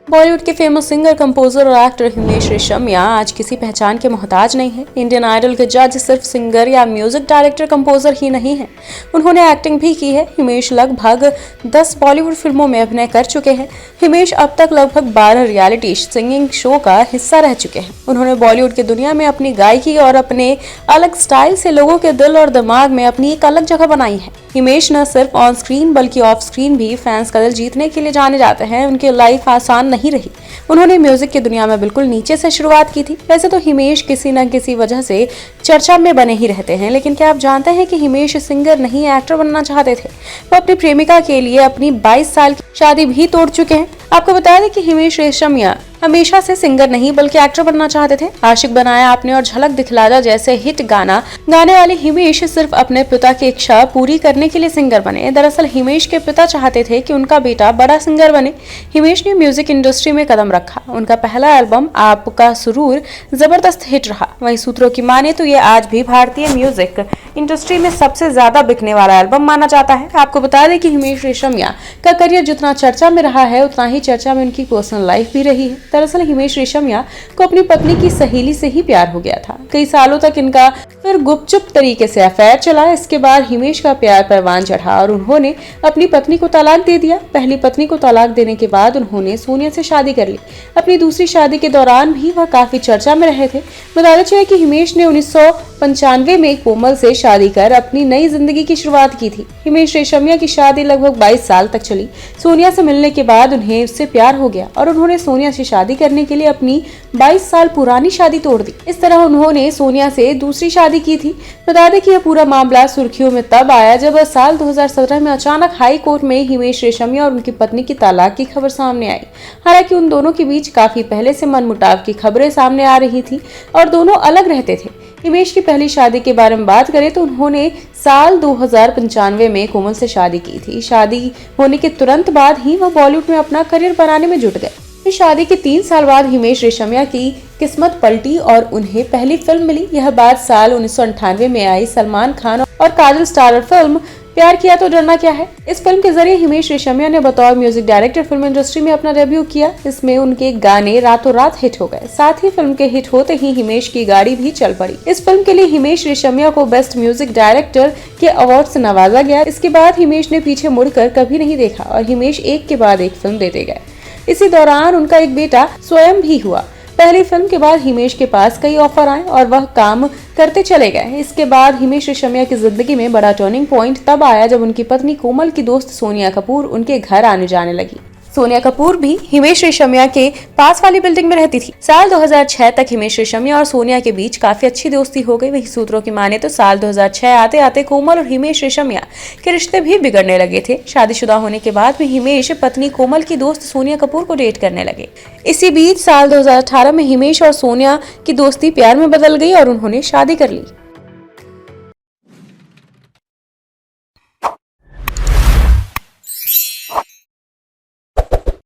बॉलीवुड के famous singer, composer और actor Himesh Reshammiya आज किसी पहचान के मोहताज नहीं है। इंडियन आइडल के जज सिर्फ सिंगर या म्यूजिक डायरेक्टर, कंपोजर ही नहीं है, उन्होंने एक्टिंग भी की है। हिमेश लगभग 10 बॉलीवुड फिल्मों में अभिनय कर चुके हैं। हिमेश अब तक लगभग 12 रियलिटी सिंगिंग शो का हिस्सा रह चुके हैं। उन्होंने बॉलीवुड की दुनिया में अपनी गायकी और अपने अलग स्टाइल से लोगों के दिल और दिमाग में अपनी एक अलग जगह बनाई है। हिमेश न सिर्फ ऑन स्क्रीन बल्कि ऑफ स्क्रीन भी फैंस का दिल जीतने के लिए जाने जाते हैं। उनकी लाइफ आसान नहीं रही। उन्होंने म्यूजिक की दुनिया में बिल्कुल नीचे से शुरुआत की थी। वैसे तो हिमेश किसी न किसी वजह से चर्चा में बने ही रहते हैं, लेकिन क्या आप जानते हैं कि हिमेश सिंगर नहीं एक्टर बनना चाहते थे। वो अपनी प्रेमिका के लिए अपनी 22 साल की शादी भी तोड़ चुके हैं। आपको बता दें कि हिमेश रेशमिया हमेशा से सिंगर नहीं बल्कि एक्टर बनना चाहते थे। आशिक बनाया आपने और झलक दिखला जा जैसे हिट गाना गाने वाले हिमेश सिर्फ अपने पिता की इच्छा पूरी करने के लिए सिंगर बने। दरअसल हिमेश के पिता चाहते थे कि उनका बेटा बड़ा सिंगर बने। हिमेश ने म्यूजिक इंडस्ट्री में कदम रखा। उनका पहला एल्बम आपका सुरूर जबरदस्त हिट रहा। वहीं सूत्रों की माने तो ये आज भी भारतीय म्यूजिक इंडस्ट्री में सबसे ज्यादा बिकने वाला एल्बम माना जाता है। आपको बता दें कि हिमेश रेशमिया का करियर जितना चर्चा में रहा है, उतना ही चर्चा में उनकी पर्सनल लाइफ भी रही है। दरअसल हिमेश रेशमिया को अपनी पत्नी की सहेली से ही प्यार हो गया था। कई सालों तक इनका फिर गुपचुप तरीके से अफेयर चला। इसके बाद हिमेश का प्यार परवान चढ़ा और उन्होंने अपनी पत्नी को तलाक दे दिया। पहली पत्नी को तलाक देने के बाद उन्होंने सोनिया से शादी कर ली। अपनी दूसरी शादी के दौरान भी वह काफी चर्चा में रहे थे। बताया जाए कि हिमेश ने 1995 में कोमल से शादी कर अपनी नई जिंदगी की शुरुआत की थी। हिमेश रेशमिया की शादी लगभग 22 साल तक चली। सोनिया से मिलने के बाद उन्हें उससे प्यार हो गया और उन्होंने सोनिया से शादी करने के लिए अपनी 22 साल पुरानी शादी तोड़ दी। इस तरह उन्होंने सोनिया से दूसरी शादी की थी। बता दें कि यह पूरा मामला सुर्खियों में तब आया जब साल 2017 में अचानक हाई कोर्ट में हिमेश रेशमिया और उनकी पत्नी की तलाक की खबर सामने आई। हालांकि उन दोनों के बीच काफी पहले से मनमुटाव की खबरें सामने आ रही थी और दोनों अलग रहते थे। हिमेश की पहली शादी के बारे में बात करें तो उन्होंने साल 2095 में कोमल से शादी की थी। शादी होने के तुरंत बाद ही वह बॉलीवुड में अपना करियर बनाने में जुट गए। इस शादी के 3 साल बाद हिमेश रेशमिया की किस्मत पलटी और उन्हें पहली फिल्म मिली। यह बात साल 1998 में आई सलमान खान और काजल स्टारर फिल्म प्यार किया तो डरना क्या है। इस फिल्म के जरिए हिमेश रेशमिया ने बतौर म्यूजिक डायरेक्टर फिल्म इंडस्ट्री में अपना डेब्यू किया। इसमें उनके गाने रातों रात हिट हो गए। साथ ही फिल्म के हिट होते ही हिमेश की गाड़ी भी चल पड़ी। इस फिल्म के लिए हिमेश रेशमिया को बेस्ट म्यूजिक डायरेक्टर के अवार्ड से नवाजा गया। इसके बाद हिमेश ने पीछे मुड़कर कभी नहीं देखा और हिमेश एक के बाद एक फिल्म देते गए। इसी दौरान उनका एक बेटा स्वयं भी हुआ। पहली फिल्म के बाद हिमेश के पास कई ऑफर आए और वह काम करते चले गए। इसके बाद हिमेश रेशमिया की जिंदगी में बड़ा टर्निंग पॉइंट तब आया जब उनकी पत्नी कोमल की दोस्त सोनिया कपूर उनके घर आने जाने लगी। सोनिया कपूर भी हिमेश रेशमिया के पास वाली बिल्डिंग में रहती थी। साल 2006 तक हिमेश रेशमिया और सोनिया के बीच काफी अच्छी दोस्ती हो गई। वही सूत्रों की माने तो साल 2006 आते आते कोमल और हिमेश रेशमिया के रिश्ते भी बिगड़ने लगे थे। शादीशुदा होने के बाद भी हिमेश पत्नी कोमल की दोस्त सोनिया कपूर को डेट करने लगे। इसी बीच साल 2018 में हिमेश और सोनिया की दोस्ती प्यार में बदल गई और उन्होंने शादी कर ली।